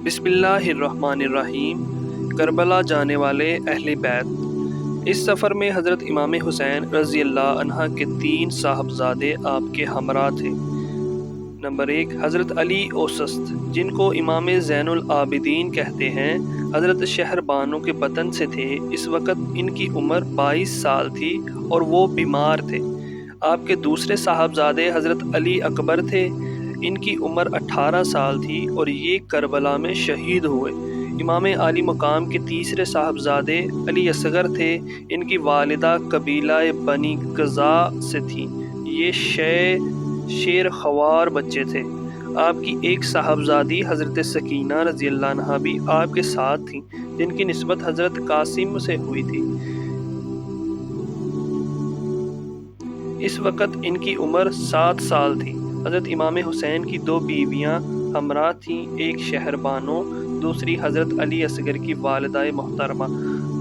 بسم اللہ الرحمن الرحیم۔ کربلا جانے والے اہل بیت۔ اس سفر میں حضرت امام حسین رضی اللہ عنہ کے 3 صاحبزادے آپ کے ہمراہ تھے۔ نمبر 1، حضرت علی اوسط، جن کو امام زین العابدین کہتے ہیں، حضرت شہر بانو کے بطن سے تھے۔ اس وقت ان کی عمر 22 سال تھی اور وہ بیمار تھے۔ آپ کے دوسرے صاحبزادے حضرت علی اکبر تھے۔ ان کی عمر 18 سال تھی اور یہ کربلا میں شہید ہوئے۔ امام عالی مقام کے تیسرے صاحبزادے علی اصغر تھے۔ ان کی والدہ قبیلہ بنی قزا سے تھیں۔ یہ شیر خوار بچے تھے۔ آپ کی ایک صاحبزادی حضرت سکینہ رضی اللہ عنہا بھی آپ کے ساتھ تھیں، جن کی نسبت حضرت قاسم سے ہوئی تھی۔ اس وقت ان کی عمر 7 سال تھی۔ حضرت امام حسین کی 2 بیویاں ہمراہ تھیں، ایک شہر بانو، دوسری حضرت علی اصغر کی والدہ محترمہ۔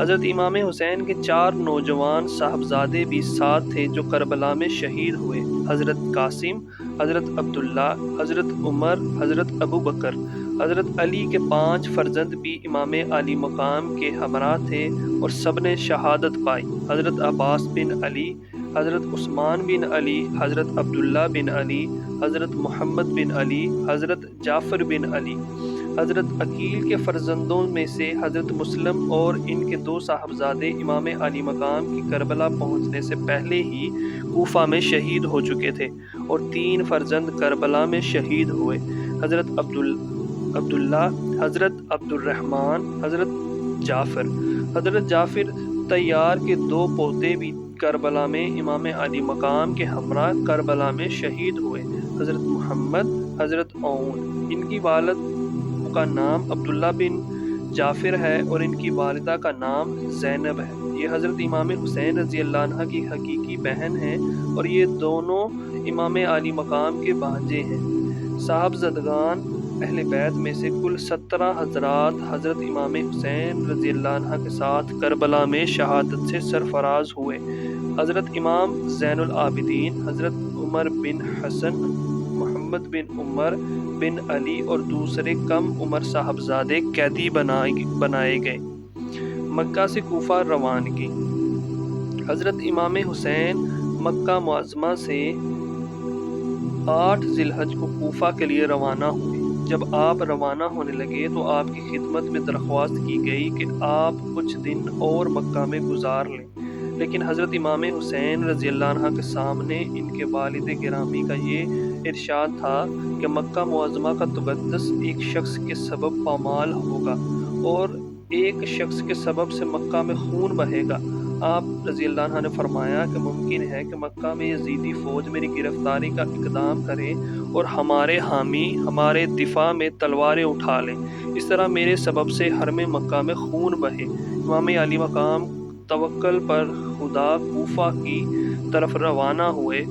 حضرت امام حسین کے 4 نوجوان صاحبزادے بھی ساتھ تھے جو کربلا میں شہید ہوئے: حضرت قاسم، حضرت عبداللہ، حضرت عمر، حضرت ابو بکر۔ حضرت علی کے 5 فرزند بھی امام عالی مقام کے ہمراہ تھے اور سب نے شہادت پائی: حضرت عباس بن علی، حضرت عثمان بن علی، حضرت عبداللہ بن علی، حضرت محمد بن علی، حضرت جعفر بن علی۔ حضرت عقیل کے فرزندوں میں سے حضرت مسلم اور ان کے 2 صاحبزادے امام عالی مقام کی کربلا پہنچنے سے پہلے ہی کوفہ میں شہید ہو چکے تھے اور 3 فرزند کربلا میں شہید ہوئے: حضرت عبداللہ، حضرت عبد الرحمن، حضرت جعفر۔ حضرت جعفر طیار کے 2 پوتے بھی کربلا میں امام عالی مقام کے ہمراہ کربلا میں شہید ہوئے: حضرت محمد، حضرت عون۔ ان کی والد کا نام عبداللہ بن جعفر ہے اور ان کی والدہ کا نام زینب ہے۔ یہ حضرت امام حسین رضی اللہ عنہ کی حقیقی بہن ہیں اور یہ دونوں امام عالی مقام کے بھانجے ہیں۔ صاحبزادگان اہل بیت میں سے کل 17 حضرات حضرت امام حسین رضی اللہ عنہ کے ساتھ کربلا میں شہادت سے سرفراز ہوئے: حضرت امام زین العابدین، حضرت عمر بن حسن، محمد بن عمر بن علی اور دوسرے کم عمر صاحبزادے قیدی بنائے گئے۔ مکہ سے کوفہ روانگی۔ حضرت امام حسین مکہ معظمہ سے 8 ذی الحجہ کو کوفہ کے لیے روانہ ہوئے۔ جب آپ روانہ ہونے لگے تو آپ کی خدمت میں درخواست کی گئی کہ آپ کچھ دن اور مکہ میں گزار لیں، لیکن حضرت امام حسین رضی اللہ عنہ کے سامنے ان کے والد گرامی کا یہ ارشاد تھا کہ مکہ معظمہ کا تقدس ایک شخص کے سبب پامال ہوگا اور ایک شخص کے سبب سے مکہ میں خون بہے گا۔ آپ رضی اللہ عنہ نے فرمایا کہ ممکن ہے کہ مکہ میں یزیدی فوج میری گرفتاری کا اقدام کرے اور ہمارے حامی ہمارے دفاع میں تلواریں اٹھا لیں، اس طرح میرے سبب سے حرم مکہ میں خون بہے۔ امام عالی مقام توکل پر خدا کوفہ کی طرف روانہ ہوئے۔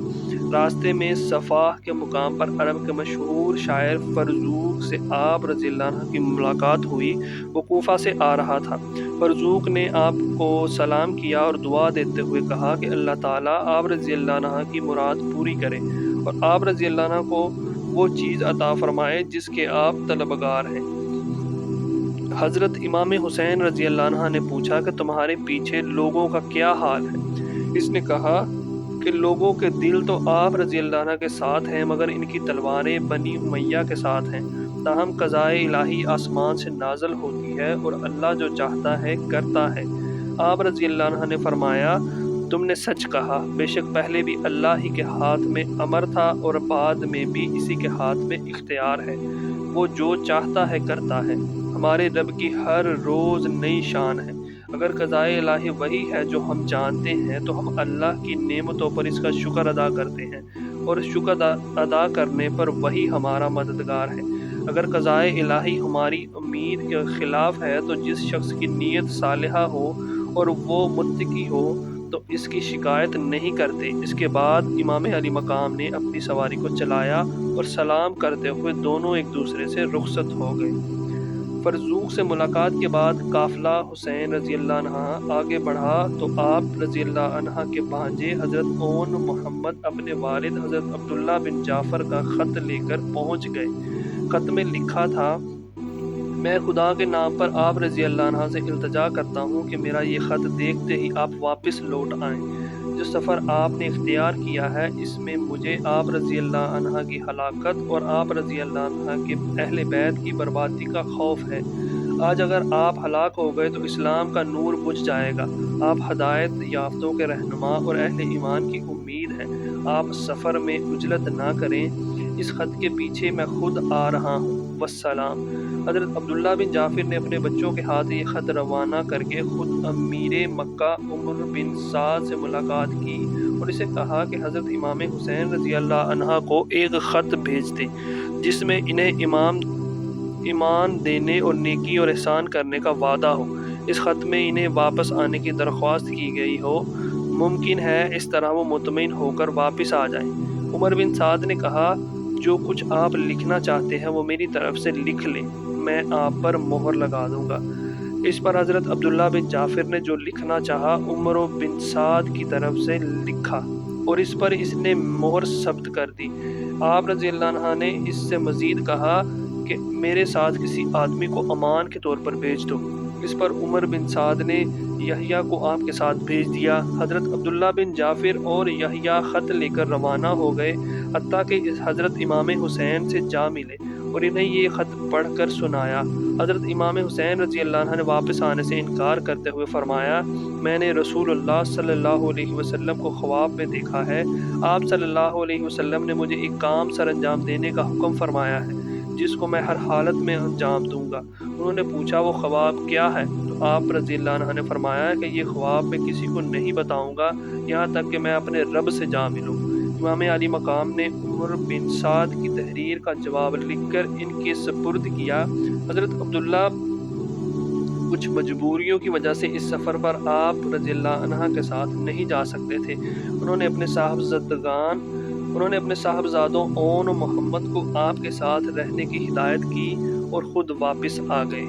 راستے میں صفاح کے مقام پر عرب کے مشہور شاعر فرزوق سے آپ رضی اللہ عنہ کی ملاقات ہوئی۔ وہ کوفہ سے آ رہا تھا۔ فرزوق نے آپ کو سلام کیا اور دعا دیتے ہوئے کہا کہ اللہ تعالیٰ آپ رضی اللہ عنہ کی مراد پوری کرے اور آپ رضی اللہ عنہ کو وہ چیز عطا فرمائے جس کے آپ طلبگار ہیں۔ حضرت امام حسین رضی اللہ عنہ نے پوچھا کہ تمہارے پیچھے لوگوں کا کیا حال ہے؟ اس نے کہا کہ لوگوں کے دل تو آپ رضی اللہ عنہ کے ساتھ ہیں مگر ان کی تلواریں بنی امیہ کے ساتھ ہیں۔ تاہم قضائے الہی آسمان سے نازل ہوتی ہے اور اللہ جو چاہتا ہے کرتا ہے۔ آپ رضی اللہ عنہ نے فرمایا تم نے سچ کہا، بے شک پہلے بھی اللہ ہی کے ہاتھ میں امر تھا اور بعد میں بھی اسی کے ہاتھ میں اختیار ہے، وہ جو چاہتا ہے کرتا ہے۔ ہمارے رب کی ہر روز نئی شان ہے۔ اگر قضائے الہی وہی ہے جو ہم جانتے ہیں تو ہم اللہ کی نعمتوں پر اس کا شکر ادا کرتے ہیں اور شکر ادا کرنے پر وہی ہمارا مددگار ہے۔ اگر قضائے الہی ہماری امید کے خلاف ہے تو جس شخص کی نیت صالحہ ہو اور وہ متقی ہو تو اس کی شکایت نہیں کرتے۔ اس کے بعد امام علی مقام نے اپنی سواری کو چلایا اور سلام کرتے ہوئے دونوں ایک دوسرے سے رخصت ہو گئے۔ فرزوق سے ملاقات کے بعد قافلہ حسین رضی اللہ عنہ آگے بڑھا تو آپ رضی اللہ عنہ کے بھانجے حضرت عون محمد اپنے والد حضرت عبداللہ بن جعفر کا خط لے کر پہنچ گئے۔ خط میں لکھا تھا میں خدا کے نام پر آپ رضی اللہ عنہ سے التجا کرتا ہوں کہ میرا یہ خط دیکھتے ہی آپ واپس لوٹ آئیں۔ جو سفر آپ نے اختیار کیا ہے اس میں مجھے آپ رضی اللہ عنہ کی ہلاکت اور آپ رضی اللہ عنہ کے اہل بیت کی بربادی کا خوف ہے۔ آج اگر آپ ہلاک ہو گئے تو اسلام کا نور بجھ جائے گا۔ آپ ہدایت یافتوں کے رہنما اور اہل ایمان کی امید ہیں۔ آپ سفر میں عجلت نہ کریں، اس خط کے پیچھے میں خود آ رہا ہوں۔ والسلام۔ حضرت عبداللہ بن جعفر نے اپنے بچوں کے ہاتھ یہ خط روانہ کر کے خود امیر مکہ عمر بن سعد سے ملاقات کی اور اسے کہا کہ حضرت امام حسین رضی اللہ عنہ کو ایک خط بھیج دیں جس میں انہیں ایمان دینے اور نیکی اور احسان کرنے کا وعدہ ہو۔ اس خط میں انہیں واپس آنے کی درخواست کی گئی ہو، ممکن ہے اس طرح وہ مطمئن ہو کر واپس آ جائیں۔ عمر بن سعد نے کہا جو کچھ آپ لکھنا چاہتے ہیں وہ میری طرف سے لکھ لیں، میں آپ پر مہر لگا دوں گا۔ اس پر حضرت عبداللہ بن جعفر نے جو لکھنا چاہا عمر بن سعد کی طرف سے لکھا اور اس پر اس نے مہر ثبت کر دی۔ آپ رضی اللہ عنہ نے اس سے مزید کہا کہ میرے ساتھ کسی آدمی کو امان کے طور پر بھیج دو۔ اس پر عمر بن سعد نے یحییٰ کو آپ کے ساتھ بھیج دیا۔ حضرت عبداللہ بن جعفر اور یحییٰ خط لے کر روانہ ہو گئے حتیٰ کہ حضرت امام حسین سے جا ملے اور انہیں یہ خط پڑھ کر سنایا۔ حضرت امام حسین رضی اللہ عنہ نے واپس آنے سے انکار کرتے ہوئے فرمایا، میں نے رسول اللہ صلی اللہ علیہ وسلم کو خواب میں دیکھا ہے۔ آپ صلی اللہ علیہ وسلم نے مجھے ایک کام سر انجام دینے کا حکم فرمایا ہے جس کو میں ہر حالت میں انجام دوں گا۔ انہوں نے پوچھا وہ خواب کیا ہے؟ تو آپ رضی اللہ عنہ نے فرمایا کہ یہ خواب میں کسی کو نہیں بتاؤں گا یہاں تک کہ میں اپنے رب سے جا ملوں۔ امام علی مقام نے عمر بن سعد کی تحریر کا جواب لکھ کر ان کے سپرد کیا۔ حضرت عبداللہ کچھ مجبوریوں کی وجہ سے اس سفر پر آپ رضی اللہ عنہ کے ساتھ نہیں جا سکتے تھے۔ انہوں نے اپنے صاحبزادوں اون و محمد کو آپ کے ساتھ رہنے کی ہدایت کی اور خود واپس آ گئے۔